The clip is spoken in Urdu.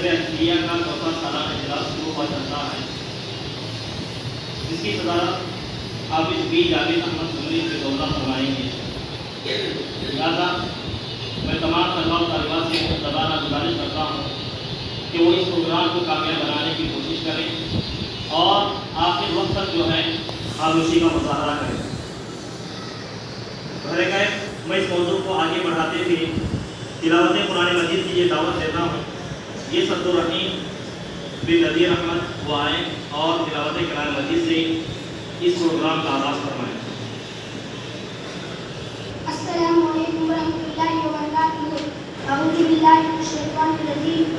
حزب عدلیہ کا چوتھا سالانہ اجلاس شروع ہوا چلتا ہے، جس کی صدارت حافظ بی جاوید احمد زمری کے دورہ فرمائیں گے۔ لہٰذا میں تمام طلباء و طالبات سے مقتدرانہ گزارش کرتا ہوں کہ وہ اس پروگرام کو کامیاب بنانے کی کوشش کریں اور آخر وقت تک جو ہے خاموشی کا مظاہرہ کریں۔ میں اس موضوع کو آگے بڑھاتے ہوئے تلاوت قرآن مجید کی یہ دعوت دیتا ہوں، یہ صد الرحیم بن نذیر احمد وہ آئیں اور تلاوت قرآن مجید سے اس پروگرام کا آغاز فرمائیں۔ السلام علیکم ورحمۃ اللہ وبرکاتہ۔ اعوذ باللہ من الشیطان الرجیم،